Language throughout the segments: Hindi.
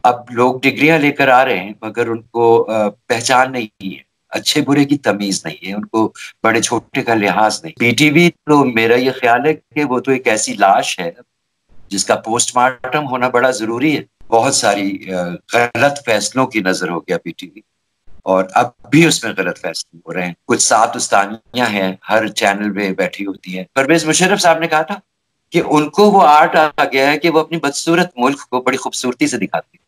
अब लोग डिग्रियां लेकर आ रहे हैं मगर उनको पहचान नहीं है, अच्छे बुरे की तमीज नहीं है, उनको बड़े छोटे का लिहाज नहीं। पीटीवी तो मेरा ये ख्याल है कि वो तो एक ऐसी लाश है जिसका पोस्टमार्टम होना बड़ा जरूरी है। बहुत सारी गलत फैसलों की नजर हो गया पीटीवी, और अब भी उसमें गलत फैसले हो रहे हैं। कुछ सात उस्तानियां हैं हर चैनल पे बैठी होती हैं। परवेज मुशर्रफ साहब ने कहा था कि उनको वो आर्ट आ गया है कि वो अपनी बदसूरत मुल्क को बड़ी खूबसूरती से दिखाते हैं,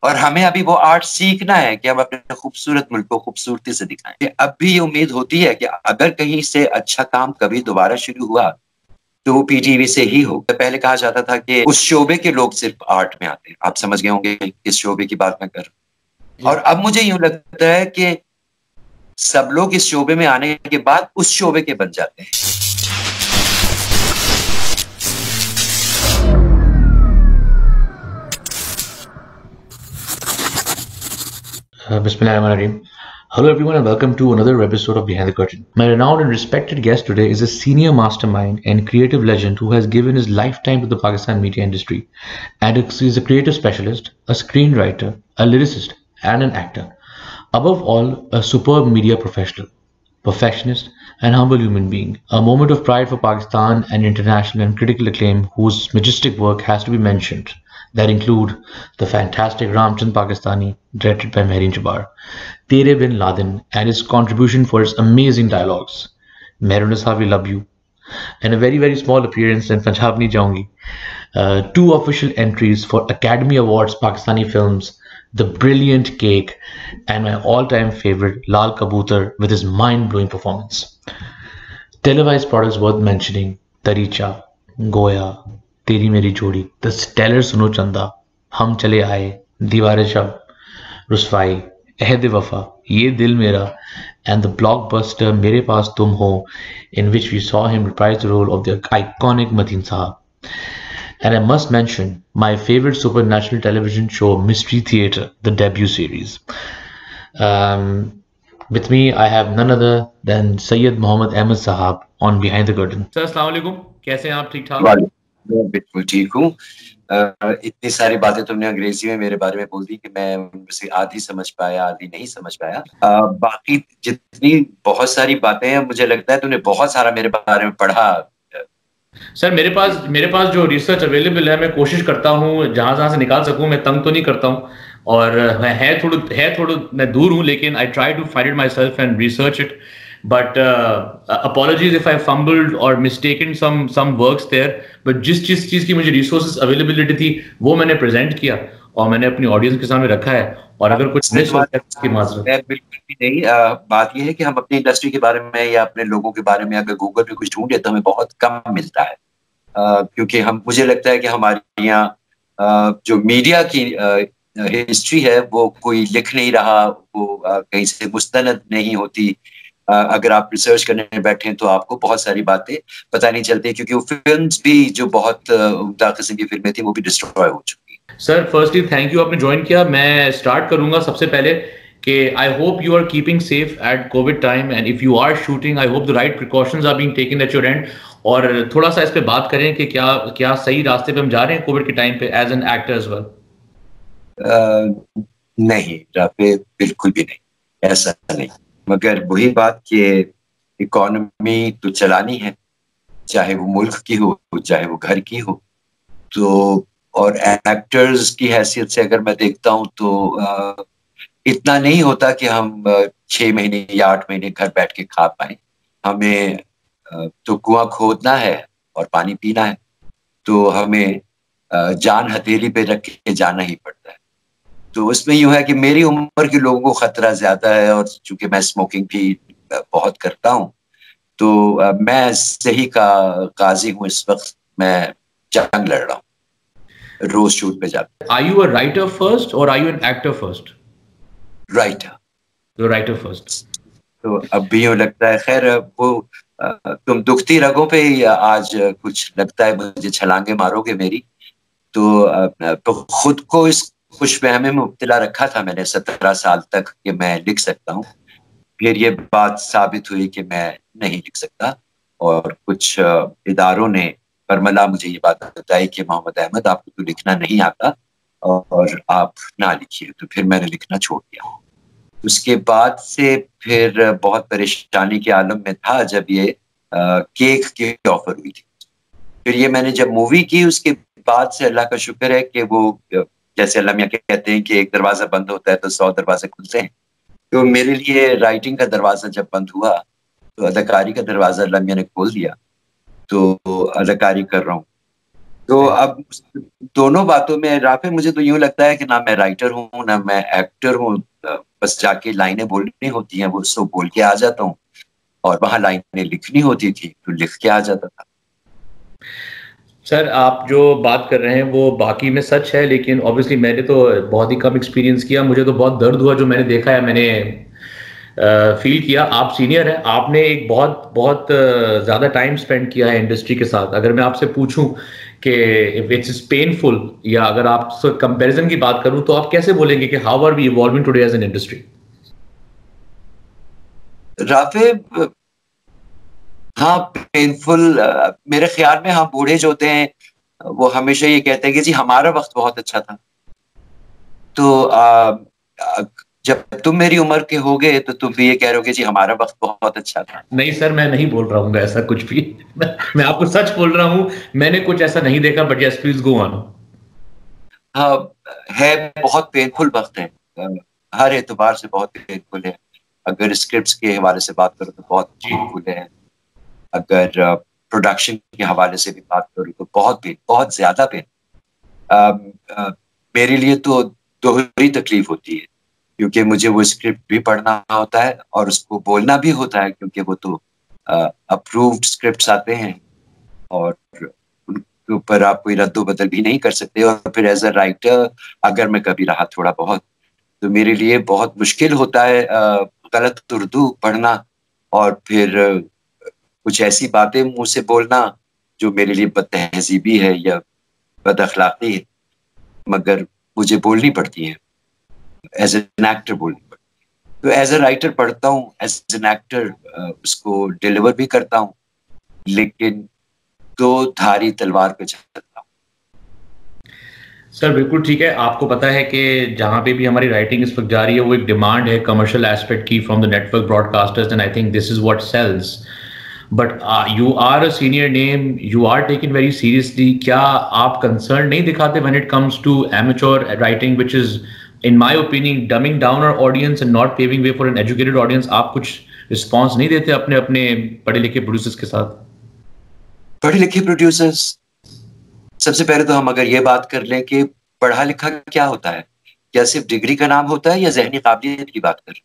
और हमें अभी वो आर्ट सीखना है कि हम अपने खूबसूरत मुल्क को खूबसूरती से दिखाएं। कि अब भी ये उम्मीद होती है कि अगर कहीं से अच्छा काम कभी दोबारा शुरू हुआ तो वो पीटीवी से ही हो। पहले कहा जाता था कि उस शोबे के लोग सिर्फ आर्ट में आते हैं, आप समझ गए होंगे किस शोबे की बात मैं कर रहा हूं। और अब मुझे यूं लगता है कि सब लोग इस शोबे में आने के बाद उस शोबे के बन जाते हैं। Bismillahirrahmanirrahim. Hello everyone and welcome to another episode of Behind the Curtain. My renowned and respected guest today is a senior mastermind and creative legend who has given his lifetime to the Pakistan media industry. And is a creative specialist, a screenwriter, a lyricist, and an actor. Above all, a superb media professional, perfectionist, and humble human being. A moment of pride for Pakistan and international and critical acclaim whose majestic work has to be mentioned that include the fantastic Ramchand Pakistani, directed by Mehreen Jabbar, Tere Bin Laden, and his contribution for its amazing dialogues, Mehreen Saab, We Love You, and a very, very small appearance in Punjab Nahi Jaungi, two official entries for Academy Awards Pakistani films, The Brilliant Cake, and my all-time favorite, Lal Kabutar, with his mind-blowing performance. Televised products worth mentioning, Taricha, Goya, तेरी मेरी जोड़ी, द स्टेलर सुनो चंदा, हम चले आए, दीवारे शब, रुसवाई, अहद वफा, ये दिल मेरा, and the blockbuster मेरे पास तुम हो, in which we saw him reprise the role of the iconic Mateen Sahab. And I must mention my favorite supernatural television show, Mystery Theater, the debut series. With me, I have none other than Sayyid Muhammad Ahmed Sahab on Behind the Curtain. Sir, अस्सलाम वालेकुम, कैसे हैं आप? ठीक ठाक? मैं बिल्कुल ठीक हूँ। इतनी सारी बातें तुमने अंग्रेजी में मेरे बारे में बोल दी कि मैं उनमें से आधी समझ पाया, आधी नहीं समझ पाया। बाकी जितनी बहुत सारी बातें हैं, मुझे लगता है तुमने बहुत सारा मेरे बारे में पढ़ा। सर, मेरे पास जो रिसर्च अवेलेबल है, मैं कोशिश करता हूँ जहां से निकाल सकूं। मैं तंग तो नहीं करता हूँ, और है थोड़ा मैं दूर हूँ, लेकिन I try to find it myself and research it. But apologies if I fumbled or mistaken some works there. But जिस चीज की मुझे resources availability थी, वो मैंने present किया और मैंने अपनी audience के सामने रखा है. और अगर कुछ मिस हो गया उसकी माजरत. मैं बिल्कुल भी नहीं। बात ये है कि हम अपनी इंडस्ट्री के बारे में या अपने लोगों के बारे में अगर गूगल पे कुछ ढूंढे तो हमें बहुत कम मिलता है, क्योंकि मुझे लगता है कि हमारे यहाँ जो मीडिया की हिस्ट्री है वो कोई लिख नहीं रहा, वो कहीं से मुस्तनद नहीं होती। अगर आप रिसर्च करने बैठे हैं तो आपको बहुत सारी बातें पता नहीं चलती, क्योंकि वो फिल्म्स भी जो बहुत उम्दा किस्म की फिल्में थी वो भी डिस्ट्रॉय हो चुकी। सर, फर्स्टली थैंक यू, आपने ज्वाइन किया। मैं स्टार्ट करूंगा सबसे पहले कि I hope you are keeping safe at Covid time, and if you are shooting I hope the right precautions are being taken at your end. और थोड़ा सा इस पे बात करें कि क्या सही रास्ते पे हम जा रहे हैं कोविड के टाइम पे as an actor as well? नहीं, राफे बिल्कुल भी नहीं, ऐसा नहीं। मगर वही बात कि इकोनॉमी तो चलानी है, चाहे वो मुल्क की हो चाहे वो घर की हो। तो और एक्टर्स की हैसियत से अगर मैं देखता हूँ तो इतना नहीं होता कि हम 6 महीने या 8 महीने घर बैठ के खा पाए। हमें तो कुआं खोदना है और पानी पीना है, तो हमें जान हथेली पे रख के जाना ही पड़ता है। तो उसमें यूं है कि मेरी उम्र के लोगों को खतरा ज्यादा है, और चूंकि मैं स्मोकिंग भी बहुत करता हूं, तो मैं सही का काजी हूं। इस वक्त मैं जंग लड़ रहा हूं, रोज शूट पे जाता। Are you a writer first और are you an actor first? Writer first. तो अब भी यूं लगता है, खैर वो तुम दुखती रगों पे आज कुछ लगता है मुझे छलांगे मारोगे मेरी, तो खुद को इस खुशफहमी में मुब्तला रखा था मैंने 17 साल तक कि मैं लिख सकता हूँ। फिर ये बात साबित हुई कि मैं नहीं लिख सकता, और कुछ इदारों ने बरमला मुझे ये बात बताई कि मोहम्मद अहमद, आपको तो लिखना नहीं आता और आप ना लिखिए। तो फिर मैंने लिखना छोड़ दिया। उसके बाद से फिर बहुत परेशानी के आलम में था जब ये केक की ऑफर हुई थी। फिर ये मैंने जब मूवी की उसके बाद से अल्लाह का शुक्र है कि वो जैसे अल्लाह मियां कहते हैं कि एक दरवाजा बंद होता है तो 100 दरवाजे खुलते हैं। तो मेरे लिए राइटिंग का दरवाजा जब बंद हुआ तो अदाकारी का दरवाजा अल्लाह मियां ने खोल दिया। तो अदाकारी कर रहा हूँ। तो अब दोनों बातों में राफे, मुझे तो यूं लगता है कि ना मैं राइटर हूँ ना मैं एक्टर हूँ। बस जाके लाइनें बोलनी होती हैं, वो सो बोल के आ जाता हूँ। और वहां लाइनें लिखनी होती थी तो लिख के आ जाता था। सर आप जो बात कर रहे हैं वो बाकी में सच है, लेकिन ऑब्वियसली मैंने तो बहुत ही कम एक्सपीरियंस किया। मुझे तो बहुत दर्द हुआ जो मैंने देखा है, मैंने फील किया। आप सीनियर हैं, आपने एक बहुत बहुत ज़्यादा टाइम स्पेंड किया है इंडस्ट्री के साथ। अगर मैं आपसे पूछूं कि इफ इट्स पेनफुल, या अगर आप कंपैरिजन की बात करूं, तो आप कैसे बोलेंगे कि how are we evolving today as an industry? राफे, हाँ पेनफुल। मेरे ख्याल में हाँ, बूढ़े जो होते हैं वो हमेशा ये कहते हैं कि जी हमारा वक्त बहुत अच्छा था। तो जब तुम मेरी उम्र के हो गए तो तुम भी ये कह रहे हो कि जी हमारा वक्त बहुत अच्छा था। नहीं सर, मैं नहीं बोल रहा हूँ ऐसा कुछ भी। मैं आपको सच बोल रहा हूँ, मैंने कुछ ऐसा नहीं देखा। But yes, please go on. हाँ, है बहुत पेनफुल वक्त है। हर एतबार से बहुत पेनफुल है। अगर स्क्रिप्ट्स के हवाले से बात करो तो बहुत पेनफुल है। अगर प्रोडक्शन के हवाले से भी बात करो तो बहुत ज्यादा पेन। मेरे लिए तो दोहरी तकलीफ होती है, क्योंकि मुझे वो स्क्रिप्ट भी पढ़ना होता है और उसको बोलना भी होता है, क्योंकि वो तो अप्रूव्ड स्क्रिप्ट्स आते हैं और उनके ऊपर आप कोई रद्दो बदल भी नहीं कर सकते। और फिर एज अ राइटर अगर मैं कभी रहा थोड़ा बहुत, तो मेरे लिए बहुत मुश्किल होता है गलत उर्दू पढ़ना और फिर कुछ ऐसी बातें मुंह से बोलना जो मेरे लिए बदतहजीबी है या बद अखलाकी है, मगर मुझे बोलनी पड़ती है। एज एन एक्टर बोलनी पड़ती है। तो एज ए राइटर पढ़ता हूँ, एज एन एक्टर उसको डिलीवर भी करता हूँ, लेकिन दो धारी तलवार पे चलता हूँ। सर बिल्कुल ठीक है। आपको पता है कि जहाँ पे भी हमारी राइटिंग इस वक्त जा रही है, वो एक डिमांड है कमर्शियल एस्पेक्ट की from the network broadcasters, and I think this is what sells. But you are a senior name, you are taken very seriously. क्या आप कंसर्न नहीं दिखाते when it comes to amateur writing, which is in my opinion dumbing down our audience and not paving way for an educated audience? आप कुछ रिस्पॉन्स नहीं देते अपने अपने पढ़े लिखे प्रोड्यूसर्स के साथ? पढ़े लिखे प्रोड्यूसर्स, सबसे पहले तो हम अगर ये बात कर लें कि पढ़ा लिखा क्या होता है, क्या सिर्फ डिग्री का नाम होता है या जहनी काबिलियत की बात कर रहे हैं?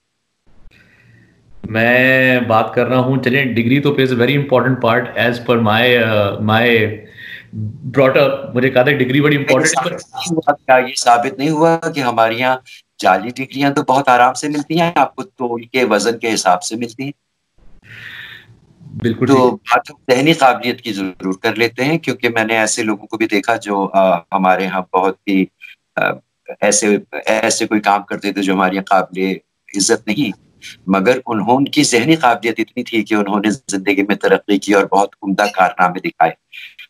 मैं बात कर रहा हूँ, चलिए डिग्री तो plays a very important part as per my my brought up. मुझे कहा था डिग्री बड़ी इंपॉर्टेंट है। क्या ये साबित नहीं हुआ कि हमारे यहाँ जाली डिग्रियां तो बहुत आराम से मिलती हैं, आपको तोल के वजन के हिसाब से मिलती हैं। बिल्कुल तो ठीक। बात हम ज़हनी काबिलियत की ज़रूर कर लेते हैं, क्योंकि मैंने ऐसे लोगों को भी देखा जो हमारे यहाँ बहुत ही अ, ऐसे ऐसे कोई काम करते थे जो हमारे यहाँ काबिल इज्जत नहीं, मगर उनकी ज़हनी काबिलियत इतनी थी कि उन्होंने ज़िंदगी में तरक्की की और बहुत उम्दा कारनामे दिखाए।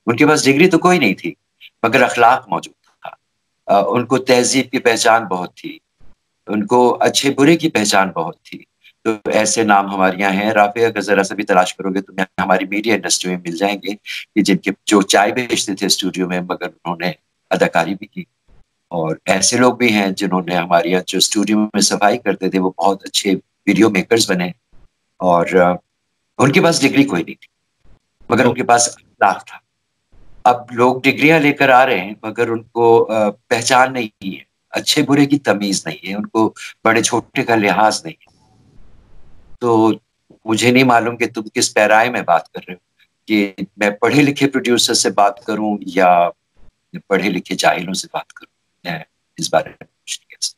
उनके पास डिग्री तो कोई नहीं थी, मगर अखलाक मौजूद था। उनको तहज़ीब की पहचान बहुत थी, उनको अच्छे बुरे की पहचान बहुत थी। तो ऐसे नाम हमारे यहाँ हैं राफे, अगर जरा सा भी तलाश करोगे तो हमारी मीडिया इंडस्ट्री में मिल जाएंगे कि जिनके जो चाय बेचते थे स्टूडियो में, मगर उन्होंने अदाकारी भी की। और ऐसे लोग भी हैं जिन्होंने हमारे यहाँ जो स्टूडियो में सफाई करते थे वो बहुत अच्छे वीडियो मेकर्स बने। और उनके पास डिग्री कोई नहीं थी, मगर उनके पास अखलाक था। अब लोग डिग्रियां लेकर आ रहे हैं मगर उनको पहचान नहीं है, अच्छे बुरे की तमीज नहीं है, उनको बड़े छोटे का लिहाज नहीं है। तो मुझे नहीं मालूम कि तुम किस पैराए में बात कर रहे हो, कि मैं पढ़े लिखे प्रोड्यूसर से बात करूं या पढ़े लिखे जाहिलों से बात करूं। मैं इस बारे में कुछ नहीं कह सकता।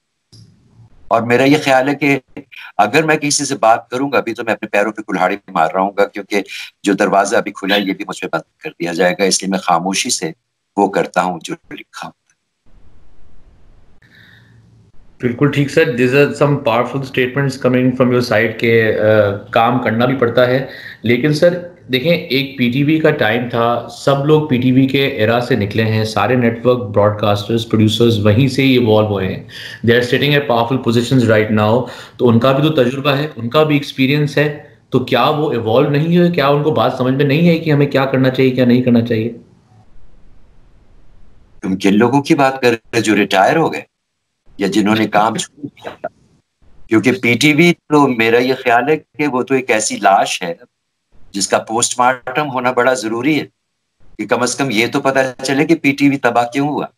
और मेरा ये ख्याल है कि अगर मैं किसी से बात करूंगा अभी तो मैं अपने पैरों पे कुल्हाड़ी मार रहा हूँ, क्योंकि जो दरवाजा अभी खुला है ये भी मुझ पे बंद कर दिया जाएगा। इसलिए मैं खामोशी से वो करता हूँ जो लिखा। बिल्कुल ठीक सर। This are some powerful statements coming from your side के काम करना भी पड़ता है। लेकिन सर देखें, एक पीटीवी का टाइम था, सब लोग पीटीवी के एरा से निकले हैं, सारे नेटवर्क ब्रॉडकास्टर्स प्रोड्यूसर्स वहीं से ही इवॉल्व हुए हैं। They are sitting at powerful positions right now. तो उनका भी तो तजुर्बा है, उनका भी एक्सपीरियंस है, तो क्या वो इवॉल्व नहीं हुए? क्या उनको बात समझ में नहीं है कि हमें क्या करना चाहिए, क्या नहीं करना चाहिए? तुम किन लोगों की बात कर रहे हो जो रिटायर हो गए या जिन्होंने काम छोड़ दिया? क्योंकि पीटीवी तो मेरा ये ख्याल है कि वो तो एक ऐसी लाश है जिसका पोस्टमार्टम होना बड़ा जरूरी है, कि कम से कम ये तो पता चले कि पीटीवी तबाह क्यों हुआ।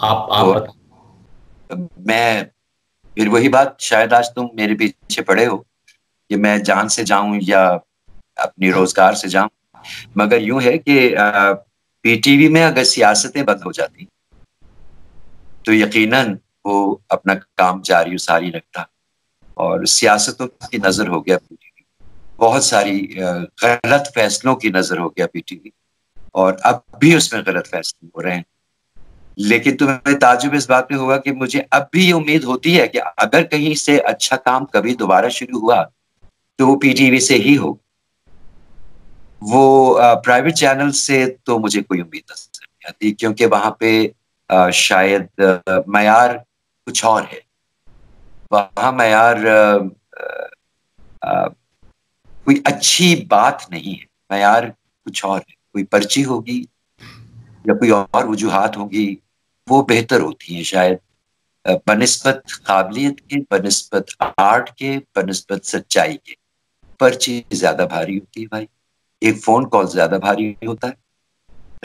आप तो बता। मैं फिर वही बात, शायद आज तुम मेरे पीछे पड़े हो कि मैं जान से जाऊं या अपनी रोजगार से जाऊं, मगर यूं है कि पीटीवी में अगर सियासतें बंद हो जाती तो यकीनन वो अपना काम जारी और सारी रखता। और सियासतों की नजर हो गया पीटीवी, बहुत सारी गलत फैसलों की नजर हो गया पीटीवी, और अब भी उसमें गलत फैसले हो रहे हैं। लेकिन तुम्हें ताज्जुब इस बात में होगा कि मुझे अब भी ये उम्मीद होती है कि अगर कहीं से अच्छा काम कभी दोबारा शुरू हुआ तो वो पीटीवी से ही हो। वो प्राइवेट चैनल से तो मुझे कोई उम्मीद नहीं आती, क्योंकि वहां पे शायद मयार कुछ और है। वहां मयार कोई अच्छी बात नहीं है, मयार कुछ और है। कोई पर्ची होगी या कोई और वजूहात होगी, वो बेहतर होती हैं शायद, बनिस्बत काबिलियत के, बनिस्बत आर्ट के, बनिस्बत सच्चाई के। पर्ची ज्यादा भारी होती है भाई, एक फोन कॉल ज्यादा भारी होता है,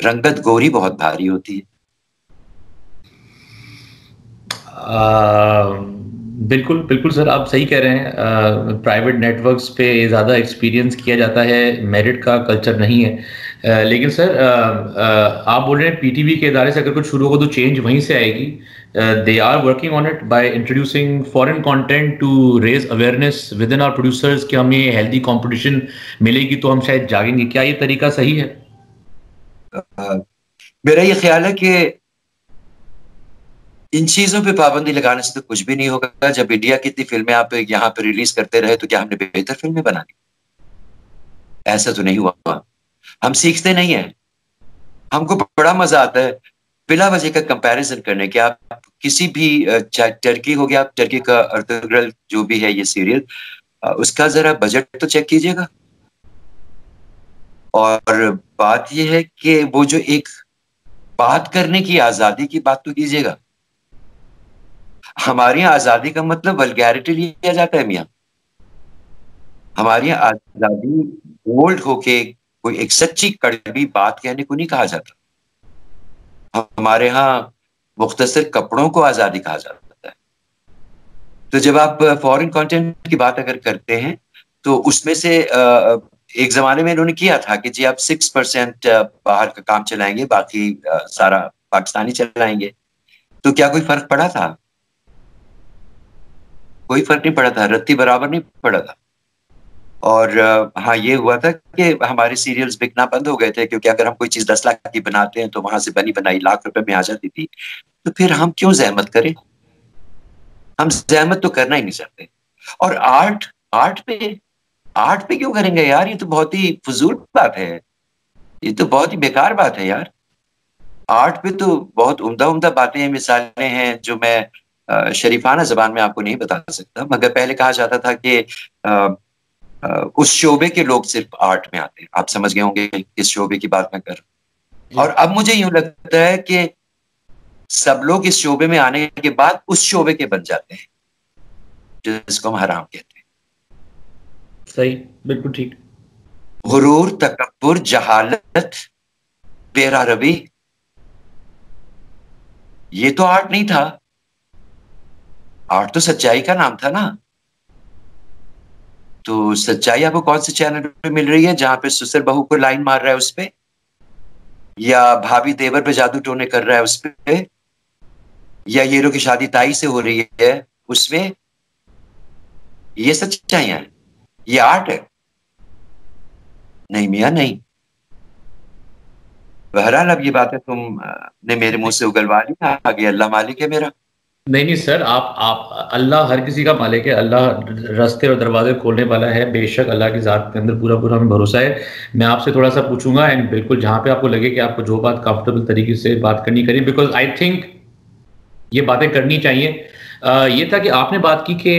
रंगत गोरी बहुत भारी होती है। बिल्कुल बिल्कुल सर, आप सही कह रहे हैं। प्राइवेट नेटवर्क्स पे ज़्यादा एक्सपीरियंस किया जाता है, मेरिट का कल्चर नहीं है। लेकिन सर, आप बोल रहे हैं पीटीवी के इदारे से अगर कुछ शुरू होगा तो चेंज वहीं से आएगी। They are working on it by introducing foreign content to raise awareness within our producers कि हमें हेल्दी कंपटीशन मिलेगी तो हम शायद जागेंगे। क्या ये तरीका सही है? मेरा ये ख्याल है कि इन चीजों पे पाबंदी लगाने से तो कुछ भी नहीं होगा। जब इंडिया की इतनी फिल्में आप यहाँ पे रिलीज करते रहे तो क्या हमने बेहतर फिल्में बना दी? ऐसा तो नहीं हुआ। हम सीखते नहीं है। हमको बड़ा मजा आता है बिला वजह का कंपैरिजन करने के। आप किसी भी चाहे टर्की हो गया, टर्की का अर्तुगरुल जो भी है ये सीरियल, उसका जरा बजट तो चेक कीजिएगा। और बात यह है कि वो जो एक बात करने की आजादी की बात तो कीजिएगा। हमारी यहाँ आजादी का मतलब वल्गैरिटी लिया जाता है मियाँ। हमारी यहाँ आजादी बोल्ड होके कोई एक सच्ची कड़वी बात कहने को नहीं कहा जाता। हमारे यहाँ मुख्तसर कपड़ों को आजादी कहा जाता है। तो जब आप फॉरेन कंटेंट की बात अगर करते हैं तो उसमें से एक जमाने में इन्होंने किया था कि जी आप 6% बाहर का काम चलाएंगे, बाकी सारा पाकिस्तानी चलाएंगे। तो क्या कोई फर्क पड़ा था? कोई फर्क नहीं पड़ा था, रत्ती बराबर नहीं पड़ा था। और हाँ, ये हुआ था कि हमारे सीरियल्स बिकना बंद हो गए थे, क्योंकि अगर हम कोई चीज 10 लाख की बनाते हैं तो वहां से बनी बनाई लाख रुपए में आ जाती थी। तो फिर हम क्यों जहमत करें? हम जहमत तो करना ही नहीं चाहते। और आर्ट पे क्यों करेंगे यार? ये तो बहुत ही फजूल बात है, ये तो बहुत ही बेकार बात है यार। आर्ट पे तो बहुत उम्दा उम्दा बातें हैं, मिसालें हैं जो मैं शरीफाना जबान में आपको नहीं बता सकता। मगर पहले कहा जाता था कि उस शोबे के लोग सिर्फ आर्ट में आते हैं। आप समझ गए होंगे किस शोबे की बात मैं कर रहा हूं। और अब मुझे यूं लगता है कि सब लोग इस शोबे में आने के बाद उस शोबे के बन जाते हैं जिसको हम हराम कहते हैं। सही, बिल्कुल ठीक। गुरूर, तकब्बुर, जहालत, बेरा रवि, ये तो आर्ट नहीं था। आर्ट तो सच्चाई का नाम था ना। तो सच्चाई आपको कौन से चैनल पे मिल रही है जहां पे ससुर बहू को लाइन मार रहा है उस पे, या भाभी देवर पे जादू टोने कर रहा है उस पे, या हीरो की शादी ताई से हो रही है उसमें? ये सच्चाई है? ये आर्ट है? नहीं मियां, नहीं। बहरहाल अब ये बातें तुम ने मेरे मुंह से उगलवा ली, आगे अल्लाह मालिक है मेरा। नहीं नहीं सर, आप अल्लाह हर किसी का मालिक है, अल्लाह रास्ते और दरवाजे खोलने वाला है, बेशक अल्लाह की ज़ात के अंदर पूरा पूरा हमें भरोसा है। मैं आपसे थोड़ा सा पूछूंगा, एंड बिल्कुल जहाँ पे आपको लगे कि आपको जो बात कंफर्टेबल तरीके से बात करनी करिए, बिकॉज आई थिंक ये बातें करनी चाहिए। ये था कि आपने बात की कि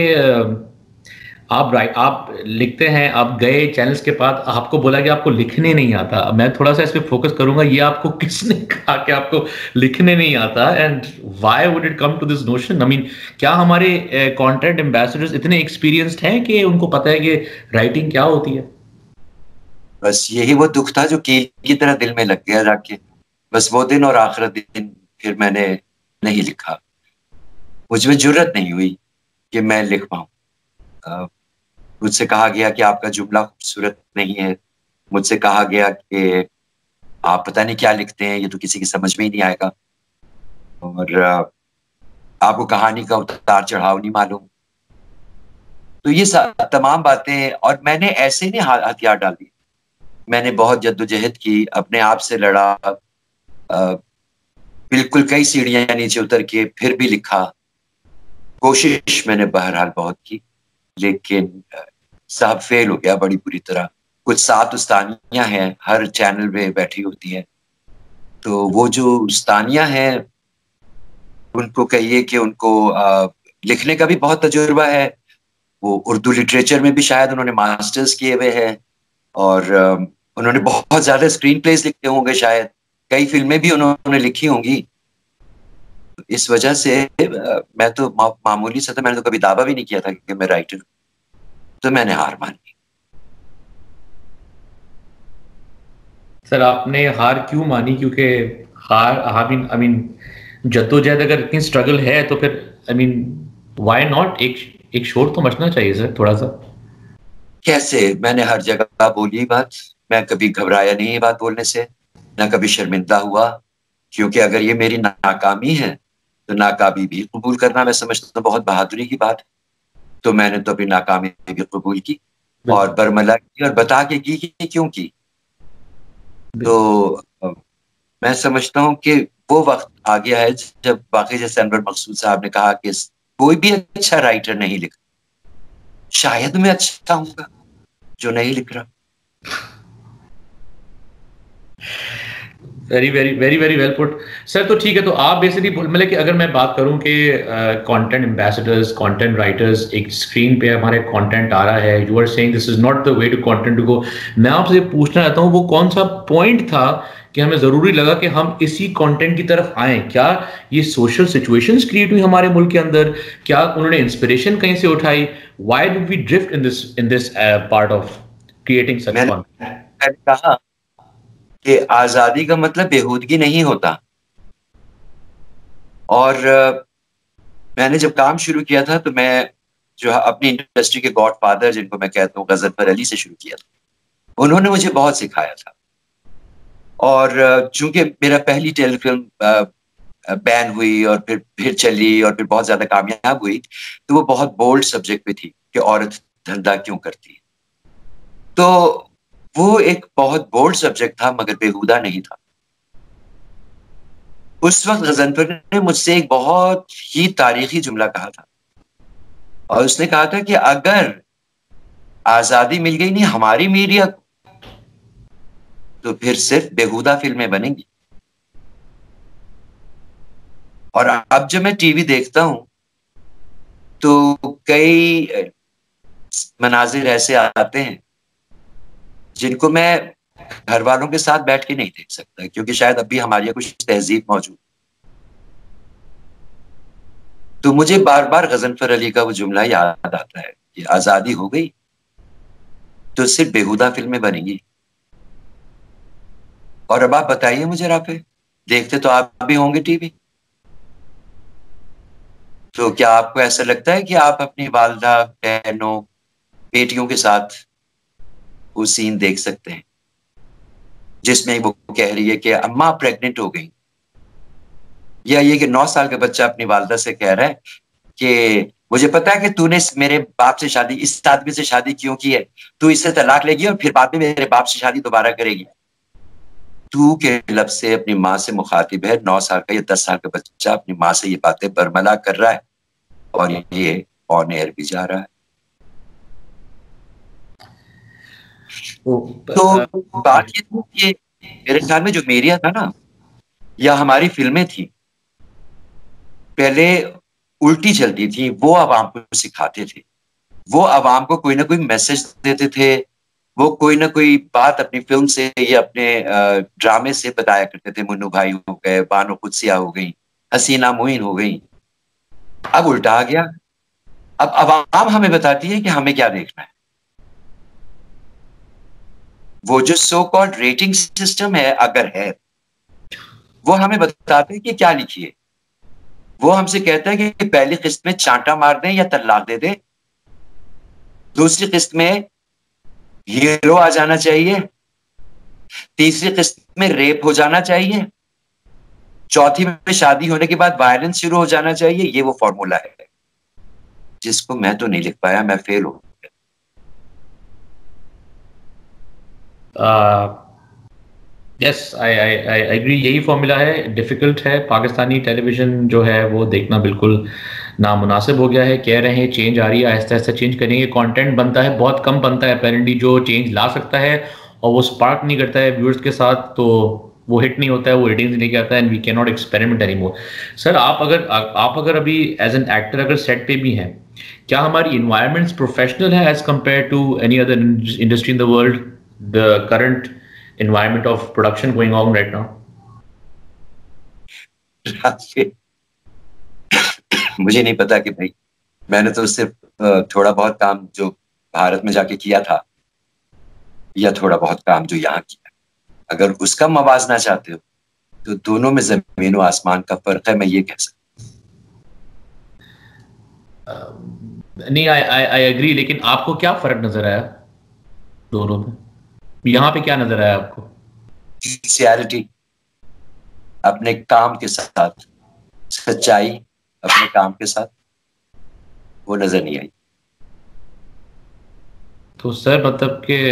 आप लिखते हैं, आप गए चैनल्स के पास, आपको बोला कि आपको लिखने नहीं आता। मैं थोड़ा सा इस पे फोकस करूंगा, ये आपको किसने कहा कि आपको लिखने नहीं आता, and why would it come to this notion? I mean, क्या हमारे कंटेंट एम्बेसडर्स इतने एक्सपीरियंस्ड हैं कि उनको पता है कि राइटिंग क्या होती है? बस यही वो दुख था जो कील की तरह दिल में लग गया जाके। बस वो दिन और आखिर दिन फिर मैंने नहीं लिखा। मुझ में जुर्रत नहीं हुई कि मैं लिख पाऊं। मुझसे कहा गया कि आपका जुमला खूबसूरत नहीं है। मुझसे कहा गया कि आप पता नहीं क्या लिखते हैं, ये तो किसी की समझ में ही नहीं आएगा। और आपको कहानी का उतार चढ़ाव नहीं मालूम। तो ये तमाम बातें, और मैंने ऐसे नहीं हथियार डाल दिए। मैंने बहुत जद्दोजहद की, अपने आप से लड़ा, बिल्कुल कई सीढ़ियां नीचे उतर के फिर भी लिखा। कोशिश मैंने बहरहाल बहुत की, लेकिन साहब फेल हो गया बड़ी बुरी तरह। कुछ 7 उस्तानियां हैं हर चैनल पे बैठी होती हैं, तो वो जो उस्तानियां हैं उनको कहिए कि उनको लिखने का भी बहुत तजुर्बा है। वो उर्दू लिटरेचर में भी शायद उन्होंने मास्टर्स किए हुए हैं, और उन्होंने बहुत ज्यादा स्क्रीन प्लेस लिखे होंगे, शायद कई फिल्में भी उन्होंने लिखी होंगी। इस वजह से मैं तो मामूली सा था, मैंने तो कभी दावा भी नहीं किया था कि मैं राइटर हूं। तो मैंने हार मान ली। सर आपने हार क्यों मानी? क्योंकि हार, आई मीन जद्दोजहद अगर इतनी स्ट्रगल है तो फिर आई मीन व्हाई नॉट, एक शोर तो मचना चाहिए सर थोड़ा सा। कैसे? मैंने हर जगह बोली बात। मैं कभी घबराया नहीं बात बोलने से, ना कभी शर्मिंदा हुआ। क्योंकि अगर ये मेरी नाकामी है तो नाकामी भी कबूल करना मैं समझता हूँ बहुत बहादुरी की बात है। तो मैंने तो अपनी नाकामी भी कबूल की, और बिल्कुल बरमला की, और बता के की कि क्यों की। बिल्कुल। तो मैं समझता हूँ कि वो वक्त आ गया है जब बाकी, जैसे अनवर मकसूद साहब ने कहा कि कोई भी अच्छा राइटर नहीं लिख, शायद मैं अच्छा हूँ जो नहीं लिख रहा। Very very very very well put sir. तो ठीक है, तो आप बेसिकली मतलब कि अगर मैं बात करूं कि कंटेंट एम्बेसडर्स, कंटेंट राइटर्स, एक स्क्रीन पे हमारे कंटेंट आ रहा है, you are saying this is not the way to content to go. मैं आपसे पूछना चाहता हूं वो कौन सा पॉइंट था कि हमें जरूरी लगा कि हम इसी कंटेंट की तरफ आए? क्या ये सोशल सिचुएशंस क्रिएट हुई हमारे मुल्क के अंदर? क्या उन्होंने इंस्पिरेशन कहीं से उठाई? Why did we drift in this part of creating such content? मैंने कहा कि आजादी का मतलब बेहूदगी नहीं होता। और मैंने जब काम शुरू किया था तो मैं जो अपनी इंडस्ट्री के गॉड फादर, जिनको मैं कहता हूँ, गजनफर अली से शुरू किया था। उन्होंने मुझे बहुत सिखाया था। और चूंकि मेरा पहली टेलीफिल्म बैन हुई और फिर चली और फिर बहुत ज्यादा कामयाब हुई, तो वो बहुत बोल्ड सब्जेक्ट पे थी कि औरत धंधा क्यों करती है। तो वो एक बहुत बोल्ड सब्जेक्ट था, मगर बेहुदा नहीं था। उस वक्त गजनफर ने मुझसे एक बहुत ही तारीखी जुमला कहा था, और उसने कहा था कि अगर आजादी मिल गई नहीं हमारी मीडिया को, तो फिर सिर्फ बेहुदा फिल्में बनेंगी। और अब जब मैं टीवी देखता हूं तो कई मनाजिर ऐसे आते हैं जिनको मैं घर वालों के साथ बैठ के नहीं देख सकता, क्योंकि शायद अब भी हमारे यहाँ कुछ तहजीब मौजूद। तो मुझे बार बार गजनफर अली का वो जुमला याद आता है कि आजादी हो गई तो सिर्फ बेहुदा फिल्में बनेंगी। और अब आप बताइए मुझे, राफे, देखते तो आप भी होंगे टीवी, तो क्या आपको ऐसा लगता है कि आप अपनी वालदा, बहनों, बेटियों के साथ वो सीन देख सकते हैं जिसमें वो कह रही है कि अम्मा प्रेग्नेंट हो गई, या ये कि 9 साल का बच्चा अपनी वालदा से कह रहा है कि मुझे पता है कि तूने मेरे बाप से शादी, इस आदमी से शादी क्यों की है, तू इससे तलाक लेगी और फिर बाद में मेरे बाप से शादी दोबारा करेगी। तू के लफ्ज से अपनी माँ से मुखातिब है, 9 साल का या 10 साल का बच्चा अपनी माँ से ये बातें बरमला कर रहा है और ये ऑन एयर भी जा रहा है। तो बात ये थी कि मेरे ख्याल में जो मीडिया था ना, या हमारी फिल्में थी, पहले उल्टी चलती थी, वो आवाम को सिखाते थे, वो आवाम को कोई ना कोई मैसेज देते थे, वो कोई ना कोई बात अपनी फिल्म से या अपने ड्रामे से बताया करते थे। मुन्नू भाई हो गए, बानो कुदसिया हो गई, हसीना मोइन हो गई। अब उल्टा आ गया, अब आवाम हमें बताती है कि हमें क्या देखना है। वो जो सो कॉल्ड रेटिंग सिस्टम है, अगर है, वो हमें बताते हैं कि क्या लिखिए। वो हमसे कहता है कि पहली किस्त में चांटा मार दें या तलाक दे दें, दूसरी किस्त में हीरो आ जाना चाहिए, तीसरी किस्त में रेप हो जाना चाहिए, चौथी में शादी होने के बाद वायलेंस शुरू हो जाना चाहिए। ये वो फॉर्मूला है जिसको मैं तो नहीं लिख पाया, मैं फेल हो गया। यस, आई एग्री, यही फॉर्मूला है। डिफिकल्ट है, पाकिस्तानी टेलीविजन जो है वो देखना बिल्कुल नामुनासिब हो गया है। कह रहे हैं चेंज आ रही है, आहिस्ता आहिस्ता चेंज करेंगे। कंटेंट बनता है, बहुत कम बनता है अपेरेंटली जो चेंज ला सकता है, और वो स्पार्क नहीं करता है व्यूअर्स के साथ, तो वो हिट नहीं होता है, वो रेटिंग्स नहीं आता है, and we can not experiment anymore. Sir, आप अगर अभी एज एन एक्टर अगर सेट पे भी हैं, क्या हमारी इन्वायरमेंट्स प्रोफेशनल है as compare to any other industry in the world, the current environment of production going on right now? मुझे नहीं पता कि भाई, मैंने तो सिर्फ थोड़ा बहुत काम जो भारत में जाके किया था, या थोड़ा बहुत काम जो यहाँ किया, अगर उसका मवाजना चाहते हो तो दोनों में जमीन और आसमान का फर्क है, मैं ये कह सकता। नहीं, आई एग्री, लेकिन आपको क्या फर्क नजर आया दोनों में? यहाँ पे क्या नजर आया आपको? सिंसियरिटी, अपने काम के साथ सच्चाई, अपने काम के साथ, वो नजर नहीं आई। तो सर, मतलब कि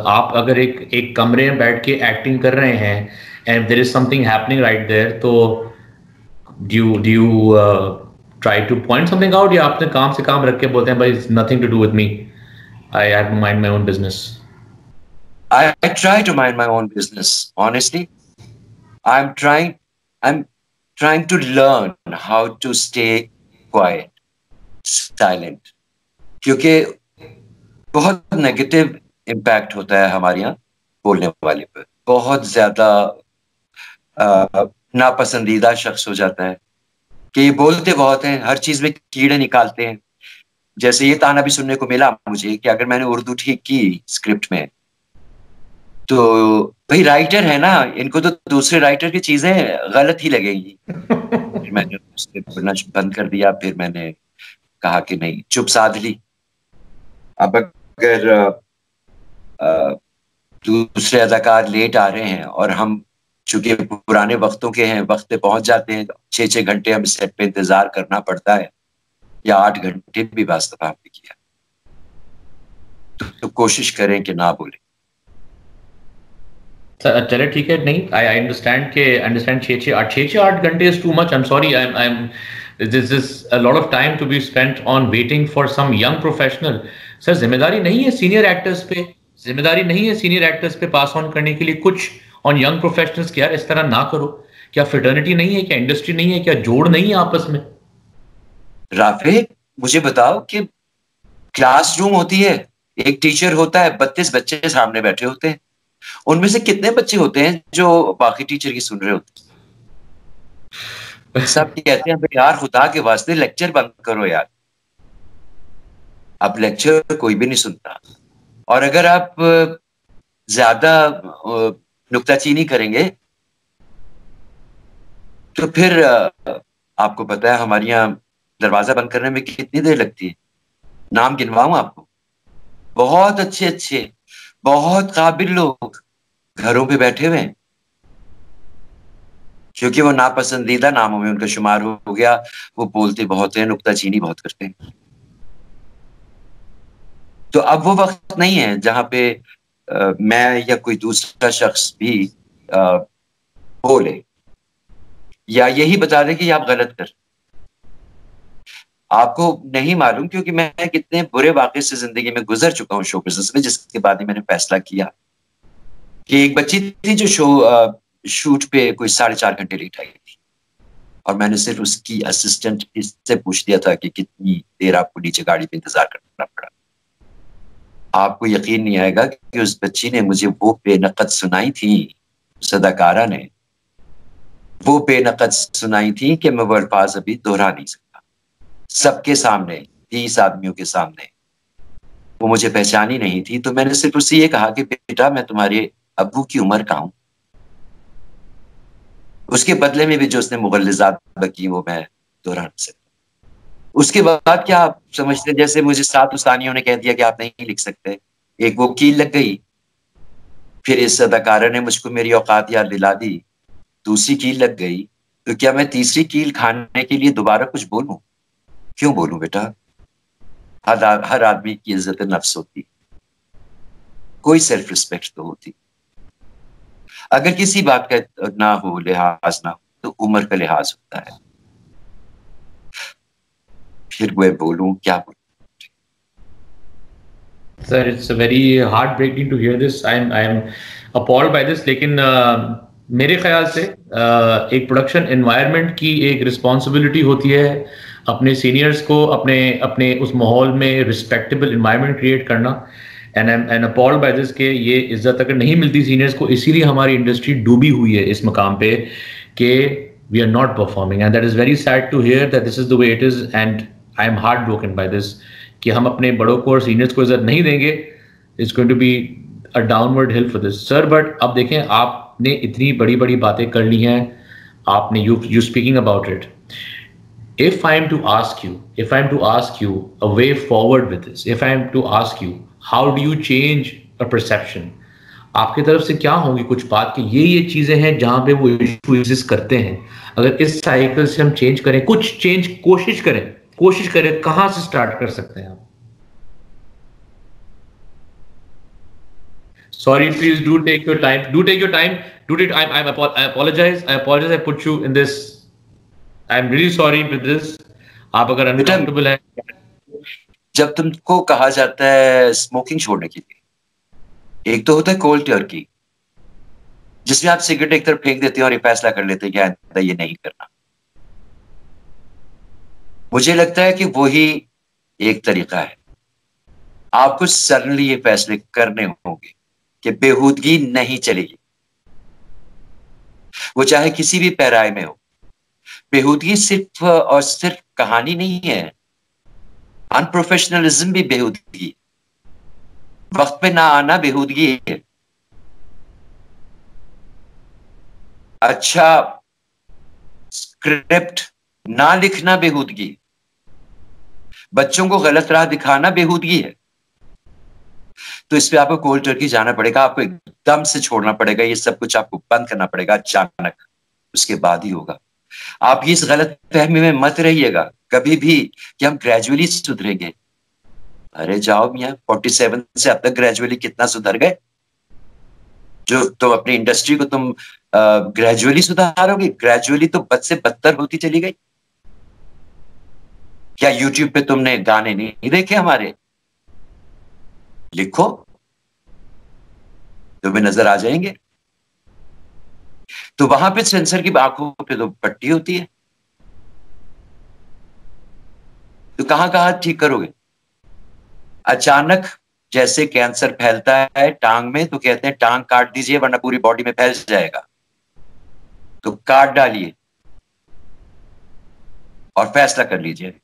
आप अगर एक कमरे में बैठ के एक्टिंग कर रहे हैं and there is something happening right there, तो do you try to point something out, या आपने काम से काम रख के बोलते हैं भाई it's nothing to do with me, I have to mind my own business? I try to mind my own business, honestly. I'm trying to learn how to stay quiet, silent, क्योंकि बहुत नेगेटिव इम्पैक्ट होता है हमारे यहाँ बोलने वाले पर। बहुत ज्यादा नापसंदीदा शख्स हो जाता है कि ये बोलते बहुत हैं, हर चीज में कीड़े निकालते हैं। जैसे ये ताना भी सुनने को मिला मुझे कि अगर मैंने उर्दू ठीक की स्क्रिप्ट में, तो भाई राइटर है ना, इनको तो दूसरे राइटर की चीजें गलत ही लगेंगी। फिर मैंने उससे बोलना बंद कर दिया, फिर मैंने कहा कि नहीं, चुप साध ली। अब अगर दूसरे अदाकार लेट आ रहे हैं और हम चूंकि पुराने वक्तों के हैं, वक्त पे पहुंच जाते हैं, 6-6 घंटे हमें सेट पे इंतजार करना पड़ता है, या 8 घंटे भी वास्तव आपने किया, तो कोशिश करें कि ना बोले। चले ठीक है, नहीं, आई अंडरस्टैंड के अंडरस्टैंड 6-8 घंटे is too much. I am sorry, I am this is a lot of time to be spent on waiting for some young professional. Sir, जिम्मेदारी नहीं है सीनियर एक्टर्स पे, जिम्मेदारी नहीं है सीनियर एक्टर्स पे पास ऑन करने के लिए कुछ ऑन यंग प्रोफेशनल्स की? यार इस तरह ना करो। क्या फ्रेटर्निटी नहीं है? क्या इंडस्ट्री नहीं है? क्या जोड़ नहीं है आपस में? राफे, मुझे बताओ कि क्लासरूम होती है, एक टीचर होता है, 32 बच्चे सामने बैठे होते हैं, उनमें से कितने बच्चे होते हैं जो बाकी टीचर की सुन रहे होते हैं? सब कहते हैं भाई यार खुदा के वास्ते लेक्चर बंद करो यार। अब लेक्चर कोई भी नहीं सुनता, और अगर आप ज्यादा नुक्ताचीनी करेंगे तो फिर आपको पता है हमारे यहाँ दरवाजा बंद करने में कितनी देर लगती है। नाम गिनवाऊं आपको? बहुत अच्छे अच्छे, बहुत काबिल लोग घरों पे बैठे हुए हैं, क्योंकि वो नापसंदीदा नामों में उनका शुमार हो गया। वो बोलते बहुत हैं, नुक्ताचीनी बहुत करते हैं। तो अब वो वक्त नहीं है जहां पे मैं या कोई दूसरा शख्स भी बोले या यही बता दे कि आप गलत कर, आपको नहीं मालूम, क्योंकि मैं कितने बुरे वाक़े से जिंदगी में गुजर चुका हूँ शो बिजनेस में, जिसके बाद ही मैंने फैसला किया कि एक बच्ची थी जो शूट पे कोई 4.5 घंटे लेट आई थी, और मैंने सिर्फ उसकी असिस्टेंट से पूछ दिया था कि कितनी देर आपको नीचे गाड़ी पे इंतजार करना पड़ा। आपको यकीन नहीं आएगा कि उस बच्ची ने मुझे वो बेनकद सुनाई थी, सदाकारा ने वो बेनकद सुनाई थी कि मैं वो अल्फाज अभी दोहरा नहीं सकता। सबके सामने, 30 आदमियों के सामने, वो मुझे पहचानी नहीं थी, तो मैंने सिर्फ उससे ये कहा कि बेटा मैं तुम्हारे अब्बू की उम्र का हूं। उसके बदले में भी जो उसने मुगल्लिज़ात बकी वो मैं दोहरा नहीं सकता। उसके बाद क्या आप समझते, जैसे मुझे 7 उस्तानियों ने कह दिया कि आप नहीं लिख सकते, एक वो कील लग गई, फिर इस अदाकारा ने मुझको मेरी औकात याद दिला दी, दूसरी कील लग गई, तो क्या मैं तीसरी कील खाने के लिए दोबारा कुछ बोलूं? क्यों बोलूं बेटा? हर आदमी की इज्जत नफ्स होती, कोई सेल्फ रिस्पेक्ट तो होती। अगर किसी बात का ना हो, लिहाज ना हो, तो उम्र का लिहाज होता है। फिर मैं बोलूं क्या बोलूं? Sir, it's very heartbreaking to hear this. I'm appalled by this. लेकिन मेरे ख्याल से एक प्रोडक्शन एनवायरनमेंट की एक रिस्पॉन्सिबिलिटी होती है अपने सीनियर्स को अपने अपने उस माहौल में रिस्पेक्टेबल एनवायरनमेंट क्रिएट करना। And I am appalled by this कि ये इज्जत अगर नहीं मिलती सीनियर्स को, इसीलिए हमारी इंडस्ट्री डूबी हुई है इस मकाम पे कि we are not performing, and that is very sad to hear that this is the way it is, and I am heartbroken by this कि हम अपने बड़ों को और सीनियर्स को इज्जत नहीं देंगे। It's going to be a downward hill for this sir. But अब देखें, आपने इतनी बड़ी बड़ी बातें कर ली हैं, आपने you speaking about it. If I am to ask you a way forward with this, if I am to ask you, how do you change a perception? आपकी तरफ से क्या होंगी कुछ बात कि ये चीजें हैं जहां पे वो इशू एग्जिस्ट करते हैं, अगर इस साइकिल से हम चेंज करें, कुछ चेंज कोशिश करें, कहां से स्टार्ट कर सकते हैं आप? Sorry, please do take your time. I apologize. I put you in this. I'm really sorry with this. आप अगर अनकंफर्टेबल है, जब तुमको कहा जाता है स्मोकिंग छोड़ने के लिए, एक तो होता है कोल्ड टर्की, जिसमें आप सिगरेट एक तरफ फेंक देते हैं और ये फैसला कर लेते हैं कि आइंदा ये नहीं करना। मुझे लगता है कि वही एक तरीका है। आपको सडनली ये फैसले करने होंगे कि बेहूदगी नहीं चलेगी, वो चाहे किसी भी पैराए में हो। बेहूदगी सिर्फ और सिर्फ कहानी नहीं है, अनप्रोफेशनलिज्म भी बेहूदगी, वक्त पे ना आना बेहूदगी है, अच्छा स्क्रिप्ट ना लिखना बेहूदगी, बच्चों को गलत राह दिखाना बेहूदगी है। तो इस पे आपको कोल्ड टर्की जाना पड़ेगा, आपको एकदम से छोड़ना पड़ेगा, ये सब कुछ आपको बंद करना पड़ेगा अचानक, उसके बाद ही होगा। आप इस गलत फहमी में मत रहिएगा कभी भी कि हम ग्रेजुअली सुधरेंगे। अरे जाओ मियां, 47 से अब तक ग्रेजुअली कितना सुधर गए? जो तुम अपनी इंडस्ट्री को तुम ग्रेजुअली सुधारोगे, ग्रेजुअली तो बद से बदतर होती चली गई। क्या यूट्यूब पे तुमने गाने नहीं देखे हमारे? लिखो, तुम्हें नजर आ जाएंगे। तो वहां पे सेंसर की आंखों पे तो पट्टी होती है, तो कहां कहां ठीक करोगे? अचानक जैसे कैंसर फैलता है टांग में, तो कहते हैं टांग काट दीजिए वरना पूरी बॉडी में फैल जाएगा, तो काट डालिए और फैसला कर लीजिए।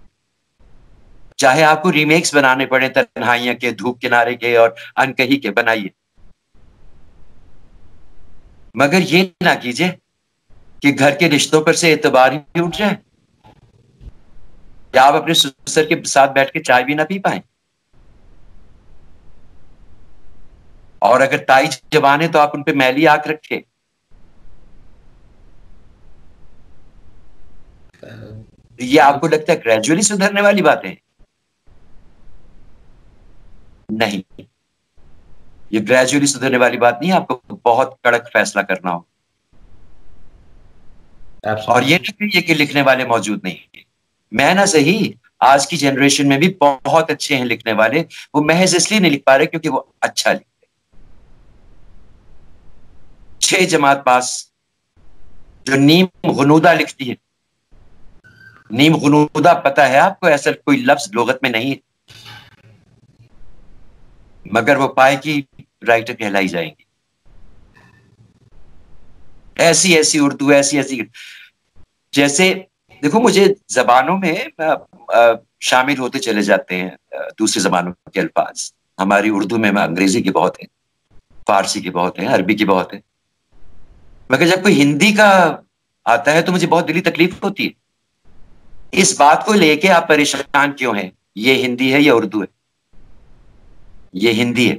चाहे आपको रीमेक्स बनाने पड़े तन्हाइयां के, धूप किनारे के और अनकही के, बनाइए, मगर ये ना कीजिए कि घर के रिश्तों पर से एतबार ही उठ जाए, या आप अपने ससुर के साथ बैठ के चाय भी ना पी पाए। और अगर ताई जवान है तो आप उन पे मैली आंख रखे। ये आपको लगता है ग्रेजुअली सुधरने वाली बातें? नहीं, ये ग्रेजुअली सुधरने वाली बात नहीं है। आपको बहुत कड़क फैसला करना हो। और ये नहीं कहिए कि लिखने वाले मौजूद नहीं है। मैं ना सही, आज की जनरेशन में भी बहुत अच्छे हैं लिखने वाले, वो महज इसलिए नहीं लिख पा रहे क्योंकि वो अच्छा लिखते। 6 जमात पास जो नीम गुनूदा लिखती है, नीम गुनूदा पता है आपको? ऐसा कोई लफ्ज लुगत में नहीं है, मगर वो पाए की राइटर कहलाई जाएंगी। ऐसी ऐसी उर्दू, ऐसी ऐसी, जैसे देखो मुझे जबानों में शामिल होते चले जाते हैं दूसरी जबानों के अल्फाज। हमारी उर्दू में अंग्रेजी के बहुत है, फारसी के बहुत है, अरबी की बहुत है, मगर जब कोई हिंदी का आता है तो मुझे बहुत दिली तकलीफ होती है। इस बात को लेके आप परेशान क्यों हैं? ये हिंदी है या उर्दू है? ये हिंदी है।